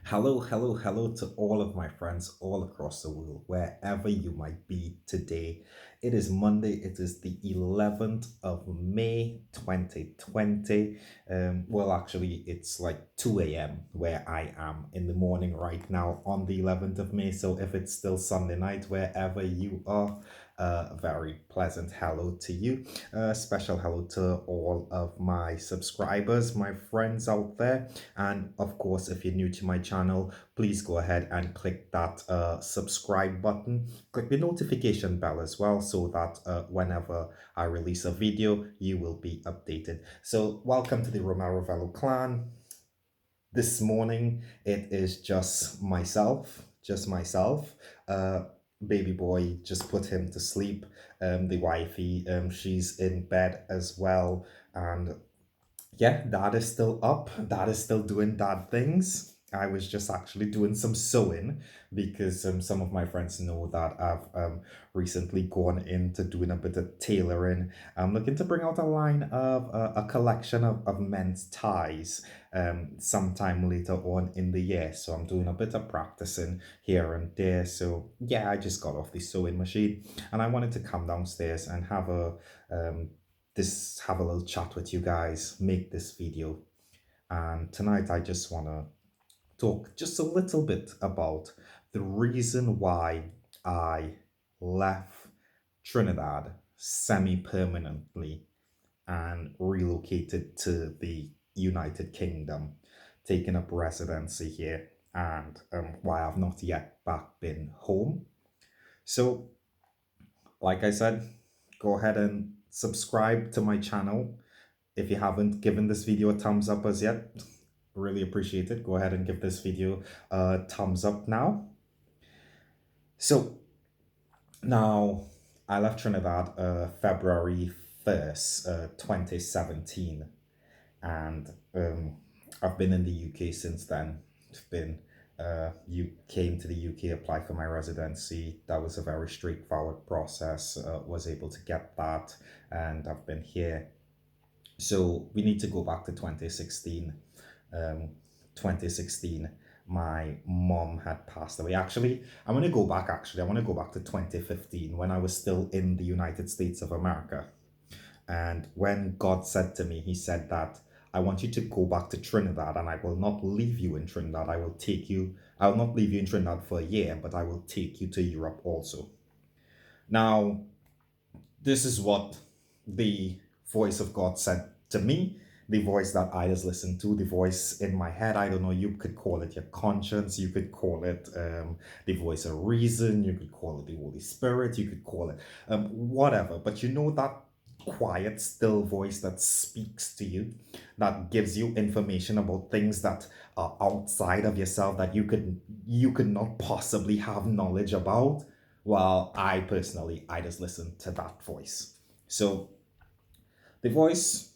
Hello, hello, hello to all of my friends all across the world, wherever you might be today. It is Monday, it is the 11th of May 2020. Actually, it's like 2 a.m. where I am in the morning right now on the 11th of May. So if it's still Sunday night, wherever you are, very pleasant hello to you. Special hello to all of my subscribers, my friends out there. And of course, if you're new to my channel, please go ahead and click that subscribe button. Click the notification bell as well so that whenever I release a video, you will be updated. So welcome to the Romero Velo clan. This morning, it is just myself. Uh, Baby boy, just put him to sleep. The wifey, she's in bed as well. And yeah, dad is still up. Dad is still doing dad things. I was just actually doing some sewing because some of my friends know that I've recently gone into doing a bit of tailoring. I'm looking to bring out a line of a collection of men's ties sometime later on in the year. So I'm doing a bit of practicing here and there. So yeah, I just got off the sewing machine and I wanted to come downstairs and um, have a little chat with you guys, make this video. And tonight I just want to talk just a little bit about the reason why I left Trinidad semi permanently and relocated to the United Kingdom, taking up residency here, and why I've not yet back been home. So, like I said, go ahead and subscribe to my channel. If you haven't given this video a thumbs up as yet, really appreciate it. Go ahead and give this video a thumbs up now. So now I left Trinidad February 1st, 2017, and I've been in the UK since then. I've been you came to the UK, applied for my residency. That was a very straightforward process. Was able to get that, and I've been here. So we need to go back to 2016. 2016, my mom had passed away. Actually, I'm going to go back. Actually, I want to go back to 2015 when I was still in the United States of America. And when God said to me, He said that I want you to go back to Trinidad and I will not leave you in Trinidad. I will not leave you in Trinidad for a year, but I will take you to Europe also. Now, this is what the voice of God said to me, the voice that I just listened to, the voice in my head. I don't know, you could call it your conscience, you could call it the voice of reason, you could call it the Holy Spirit, you could call it whatever. But you know that quiet, still voice that speaks to you, that gives you information about things that are outside of yourself that you could not possibly have knowledge about. Well, I just listen to that voice. So the voice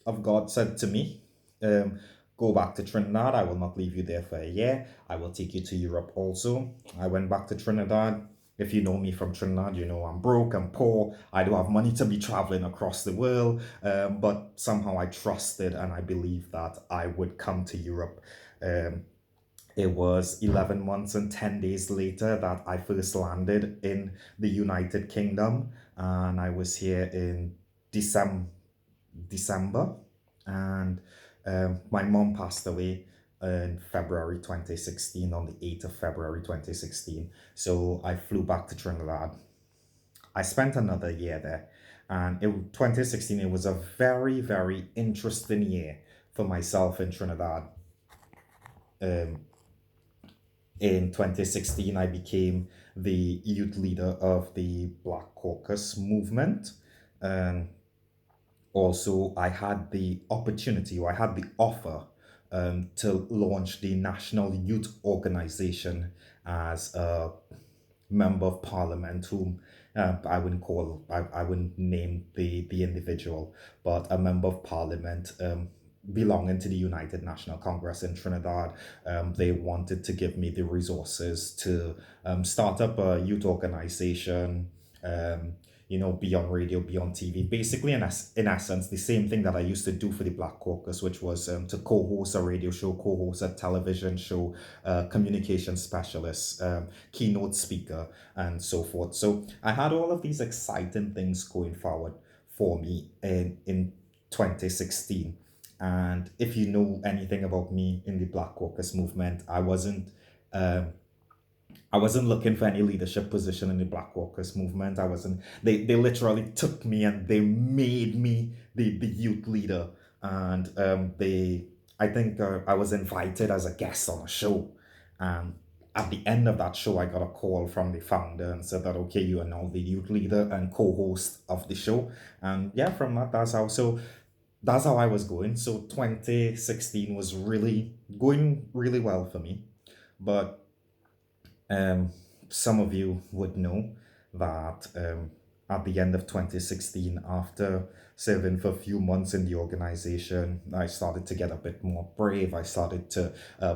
of God said to me, um, go back to Trinidad. I will not leave you there for a year. I will take you to Europe also. I went back to Trinidad. If you know me from Trinidad, you know I'm broke, I'm poor, I don't have money to be traveling across the world. But somehow I trusted and I believed that I would come to Europe. Um, it was 11 months and 10 days later that I first landed in the United Kingdom, and I was here in December. December, and my mom passed away in February 2016, on the 8th of February 2016. So I flew back to Trinidad. I spent another year there, and 2016, it was a very, very interesting year for myself in Trinidad. Um, in 2016, I became the youth leader of the Black Caucus movement. And also, I had the opportunity, or I had the offer, to launch the National Youth Organization as a member of parliament, whom I wouldn't name the individual, but a member of parliament, belonging to the United National Congress in Trinidad. They wanted to give me the resources to start up a youth organization, um, be on radio, be on TV. Basically, in essence, the same thing that I used to do for the Black Caucus, which was to co-host a radio show, co-host a television show, communication specialist, keynote speaker, and so forth. So I had all of these exciting things going forward for me in 2016. And if you know anything about me in the Black Caucus movement, um, I wasn't looking for any leadership position in the Black Caucus movement. I wasn't. They literally took me and they made me the youth leader. And I think I was invited as a guest on a show. And at the end of that show, I got a call from the founder and said that, okay, you are now the youth leader and co-host of the show. And yeah, from that, that's how I was going. So 2016 was really going really well for me. But um, some of you would know that at the end of 2016, after serving for a few months in the organization, I started to get a bit more brave. I started to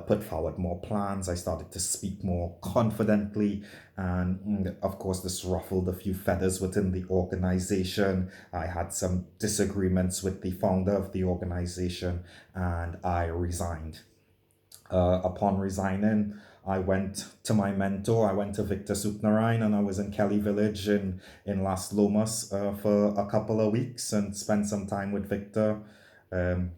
put forward more plans. I started to speak more confidently. And of course, this ruffled a few feathers within the organization. I had some disagreements with the founder of the organization, and I resigned. Upon resigning, I went to my mentor. I went to Victor Supnarain, and I was in Kelly Village in Las Lomas for a couple of weeks and spent some time with Victor. Um,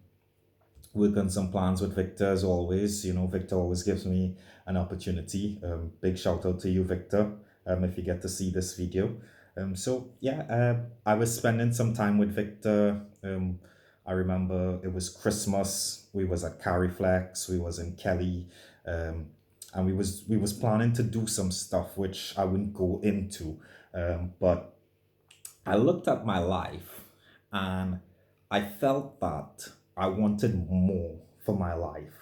Work on some plans with Victor as always. Victor always gives me an opportunity. Big shout out to you, Victor, if you get to see this video. So yeah, I was spending some time with Victor. I remember it was Christmas. We was at Cariflex. We was in Kelly, um, and we was planning to do some stuff which I wouldn't go into. But I looked at my life and I felt that I wanted more for my life.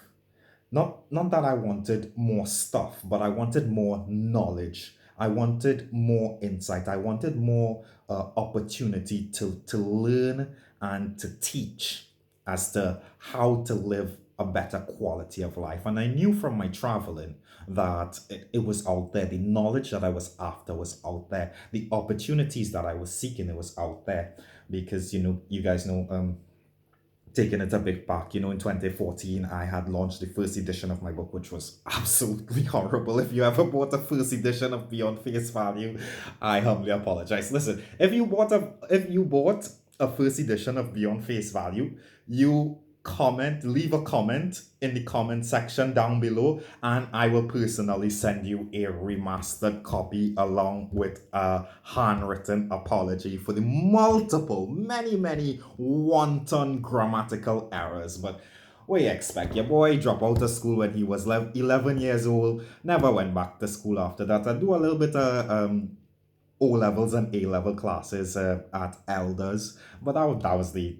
Not that I wanted more stuff, but I wanted more knowledge. I wanted more insight. I wanted more opportunity to learn and to teach as to how to live a better quality of life. And I knew from my traveling that it was out there. The knowledge that I was after was out there. The opportunities that I was seeking, it was out there. Because, you guys know, taking it a bit back, in 2014, I had launched the first edition of my book, which was absolutely horrible. If you ever bought a first edition of Beyond Face Value, I humbly apologize. Listen, if you bought a first edition of Beyond Face Value, you leave a comment in the comment section down below, and I will personally send you a remastered copy along with a handwritten apology for the multiple, many, many wanton grammatical errors. But what you expect? Your boy dropped out of school when he was 11 years old, never went back to school after that. I do a little bit of O levels and A level classes at Elders, but that was the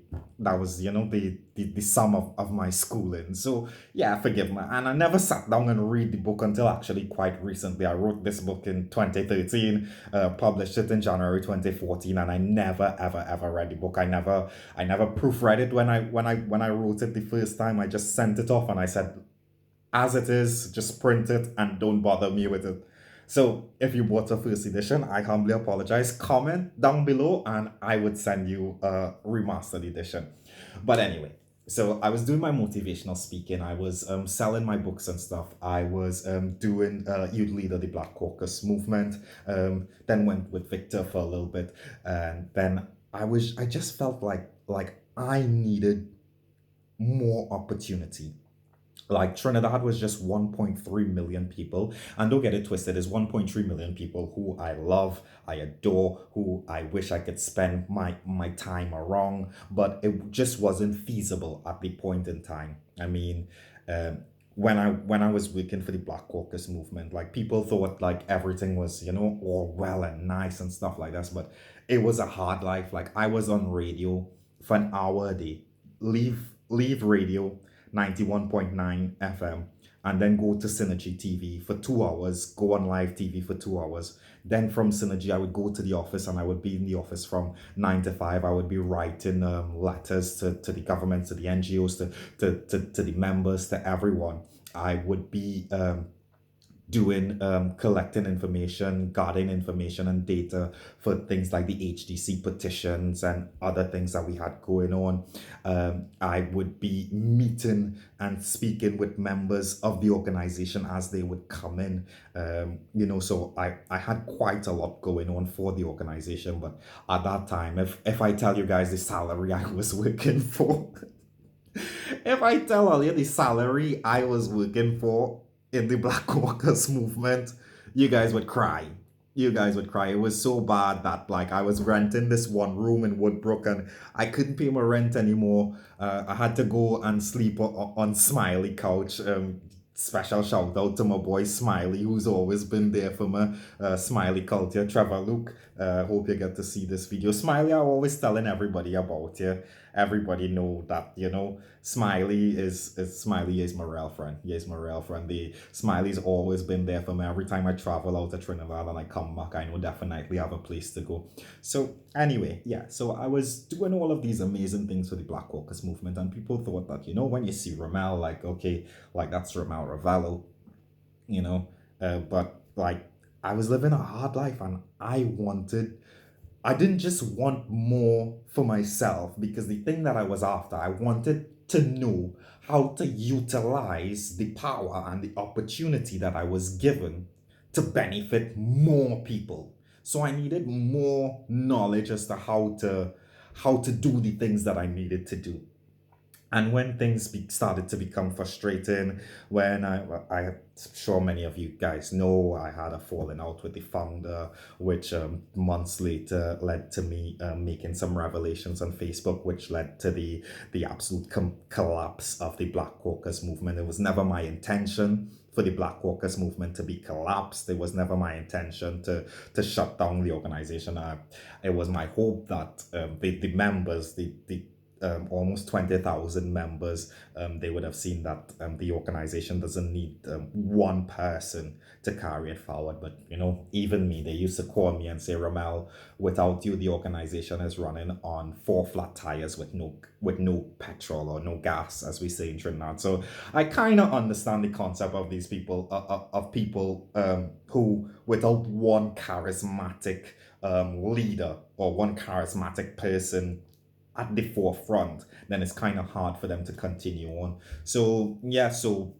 sum of my schooling. So yeah, forgive me. And I never sat down and read the book until actually quite recently. I wrote this book in 2013, published it in January 2014, and I never ever ever read the book. I never proofread it when I wrote it the first time. I just sent it off and I said, as it is, just print it and don't bother me with it. So if you bought a first edition, I humbly apologize. Comment down below and I would send you a remastered edition. But anyway, so I was doing my motivational speaking. I was selling my books and stuff. I was doing Youth Leader, the Black Caucus movement. Then went with Victor for a little bit. And then I just felt like I needed more opportunity. Like Trinidad was just 1.3 million people, and don't get it twisted, there's 1.3 million people who I love, I adore, who I wish I could spend my time around, but it just wasn't feasible at the point in time. I mean, um, when I was working for the Black Caucus movement, like people thought like everything was all well and nice and stuff like that, but it was a hard life. Like I was on radio for an hour a day, leave radio 91.9 FM, and then go to Synergy TV for 2 hours, go on live TV for 2 hours. Then from Synergy, I would go to the office and I would be in the office from 9 to 5. I would be writing letters to the government, to the NGOs, to the members, to everyone. I would be doing collecting information, guarding information and data for things like the HDC petitions and other things that we had going on. I would be meeting and speaking with members of the organization as they would come in. So I had quite a lot going on for the organization. But at that time, if I tell you guys the salary I was working for, if I tell all you the salary I was working for in the Black Workers movement, you guys would cry. You guys would cry. It was so bad that like I was renting this one room in Woodbrook and I couldn't pay my rent anymore. I had to go and sleep on Smiley couch. Special shout out to my boy Smiley, who's always been there for my Smiley culture. Trevor Luke, hope you get to see this video. Smiley, I'm always telling everybody about you. Everybody know that, Smiley is my real friend. He is my real friend. The Smiley's always been there for me. Every time I travel out to Trinidad and I come back, I know definitely have a place to go. So anyway, yeah. So I was doing all of these amazing things for the Black Caucus movement, and people thought that, when you see Ramel, like, okay, like that's Ramel Ravello, you know. But like I was living a hard life and I didn't just want more for myself, because the thing that I was after, I wanted to know how to utilize the power and the opportunity that I was given to benefit more people. So I needed more knowledge as to how to do the things that I needed to do. And when things started to become frustrating, when I'm sure many of you guys know, I had a falling out with the founder, which months later led to me making some revelations on Facebook, which led to the absolute collapse of the Black Caucus movement. It was never my intention for the Black Caucus movement to be collapsed. It was never my intention to shut down the organization. It was my hope that the members, the almost 20,000 members, they would have seen that the organization doesn't need one person to carry it forward. But, even me, they used to call me and say, Ramel, without you, the organization is running on four flat tires with no petrol or no gas, as we say in Trinidad. So I kind of understand the concept of these people, of people who, without one charismatic leader or one charismatic person at the forefront, then it's kind of hard for them to continue on. So yeah, so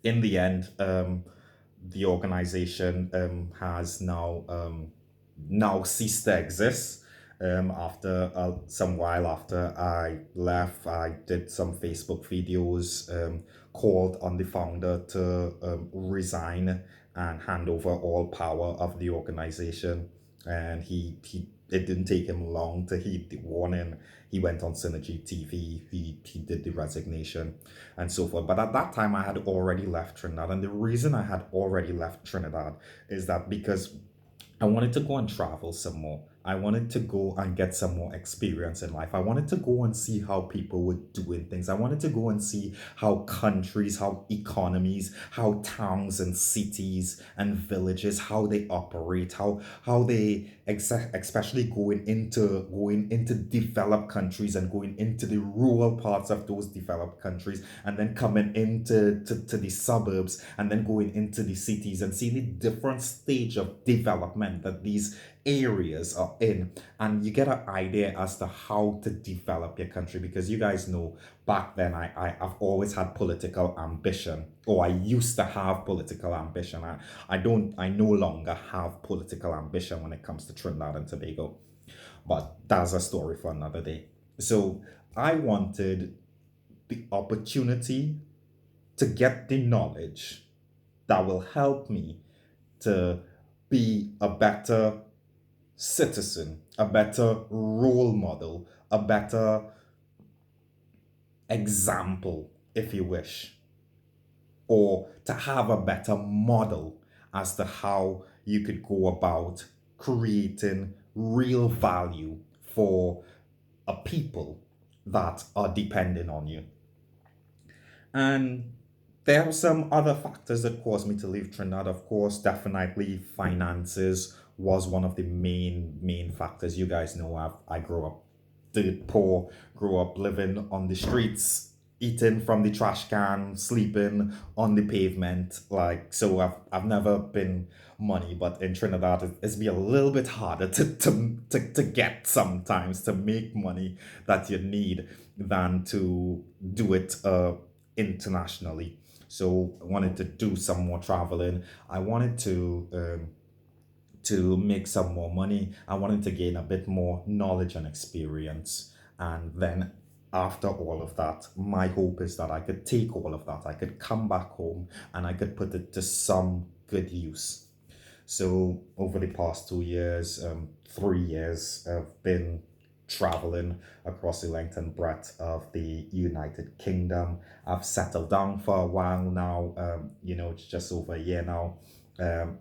in the end, the organization has now ceased to exist. After some while after I left, I did some Facebook videos, called on the founder to resign and hand over all power of the organization. And he it didn't take him long to heed the warning. He went on Synergy TV. He did the resignation and so forth. But at that time, I had already left Trinidad, and the reason I had already left Trinidad is that because I wanted to go and travel some more. I wanted to go and get some more experience in life. I wanted to go and see how people were doing things. I wanted to go and see how countries, how economies, how towns and cities and villages, how they operate, how they especially going into developed countries and going into the rural parts of those developed countries, and then coming into to the suburbs, and then going into the cities and seeing the different stage of development that these areas are in. And you get an idea as to how to develop your country, because you guys know back then I've always had political ambition, or I used to have political ambition. I no longer have political ambition when it comes to Trinidad and Tobago, but that's a story for another day. So I wanted the opportunity to get the knowledge that will help me to be a better citizen, a better role model, a better example, if you wish, or to have a better model as to how you could go about creating real value for a people that are depending on you. And there are some other factors that caused me to leave Trinidad. Of course, definitely finances was one of the main factors. You guys know I grew up dirt poor, grew up living on the streets, eating from the trash can, sleeping on the pavement. Like, so I've never been money, but in Trinidad it's be a little bit harder to get sometimes to make money that you need than to do it internationally. So I wanted to do some more traveling. I wanted to make some more money. I wanted to gain a bit more knowledge and experience. And then after all of that, my hope is that I could take all of that, I could come back home and I could put it to some good use. So over the past 2 years, 3 years, I've been traveling across the length and breadth of the United Kingdom. I've settled down for a while now. It's just over a year now.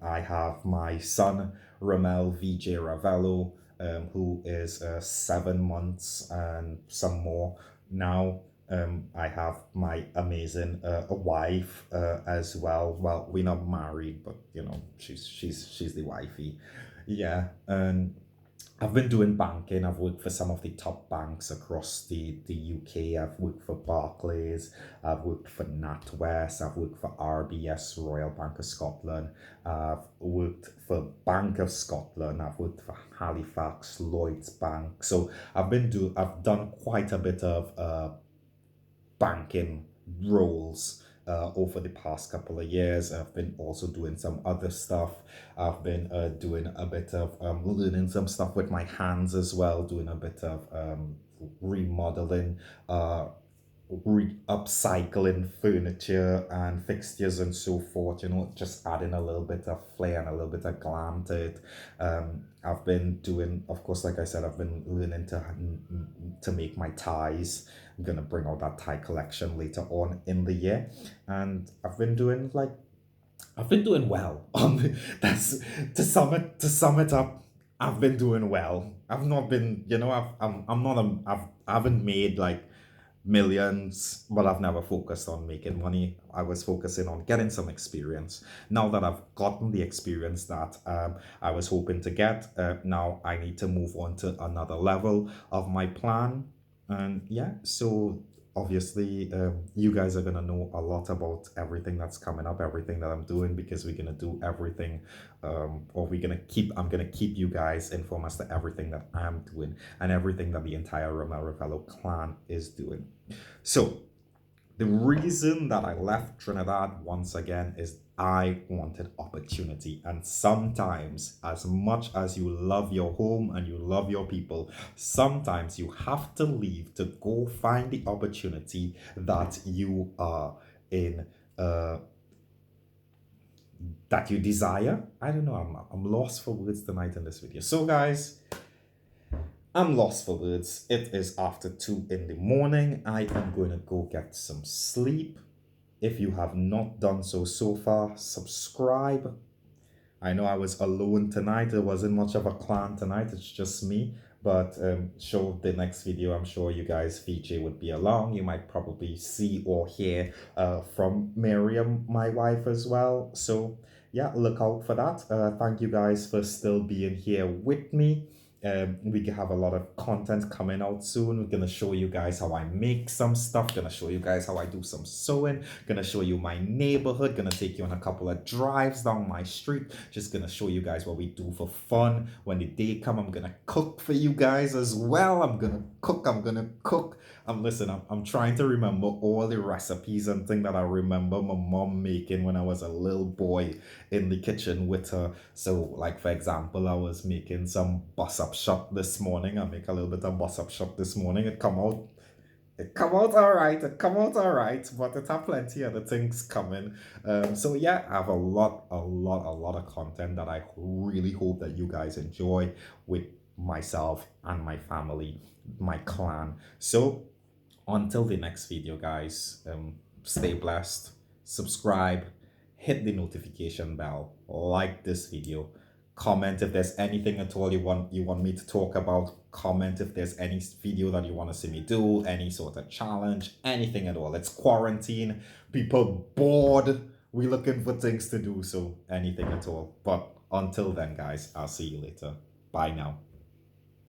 I have my son, Ramel VJ Ravello, who is 7 months and some more now. I have my amazing wife as well. Well, we're not married, but she's the wifey. Yeah, and I've been doing banking. I've worked for some of the top banks across the UK. I've worked for Barclays. I've worked for NatWest. I've worked for RBS, Royal Bank of Scotland. I've worked for Bank of Scotland. I've worked for Halifax, Lloyds Bank. So I've done quite a bit of banking roles over the past couple of years. I've been also doing some other stuff. I've been doing a bit of learning some stuff with my hands as well, doing a bit of remodeling, upcycling furniture and fixtures and so forth, just adding a little bit of flair and a little bit of glam to it. I've been doing, of course, like I said, I've been learning to make my ties. I'm gonna bring out that tie collection later on in the year, and I've been doing well. That's to sum it up. I've been doing well. I've not been, I'm not I haven't made like millions, but I've never focused on making money. I was focusing on getting some experience. Now that I've gotten the experience that I was hoping to get, now I need to move on to another level of my plan. And yeah, so obviously, you guys are gonna know a lot about everything that's coming up, everything that I'm doing, because we're gonna do everything, or I'm gonna keep you guys informed as to everything that I'm doing and everything that the entire Romel Ravello clan is doing. So, the reason that I left Trinidad once again is I wanted opportunity. And sometimes, as much as you love your home and you love your people, sometimes you have to leave to go find the opportunity that you are in, that you desire. I don't know, I'm lost for words tonight in this video. So, guys, I'm lost for words. It is after 2 in the morning. I am going to go get some sleep. If you have not done so far, subscribe. I know I was alone tonight. There wasn't much of a clan tonight. It's just me. But show the next video. I'm sure you guys, VJ, would be along. You might probably see or hear from Miriam, my wife, as well. So yeah, look out for that. Thank you guys for still being here with me. We have a lot of content coming out soon. We're gonna show you guys how I make some stuff, gonna show you guys how I do some sewing, gonna show you my neighborhood, gonna take you on a couple of drives down my street, just gonna show you guys what we do for fun. When the day come, I'm gonna cook for you guys as well. I'm gonna cook. I'm trying to remember all the recipes and things that I remember my mom making when I was a little boy in the kitchen with her. So, like, for example, I was making some bus up shop this morning. I make a little bit of bus up shop this morning. It come out all right. It come out all right, but it have plenty other things coming. So yeah, I have a lot of content that I really hope that you guys enjoy with myself and my family, my clan. So until the next video, guys, stay blessed, subscribe, hit the notification bell, like this video, comment if there's anything at all you want me to talk about, comment if there's any video that you want to see me do, any sort of challenge, anything at all. It's quarantine, people bored, we looking for things to do, so anything at all. But until then, guys, I'll see you later. Bye now.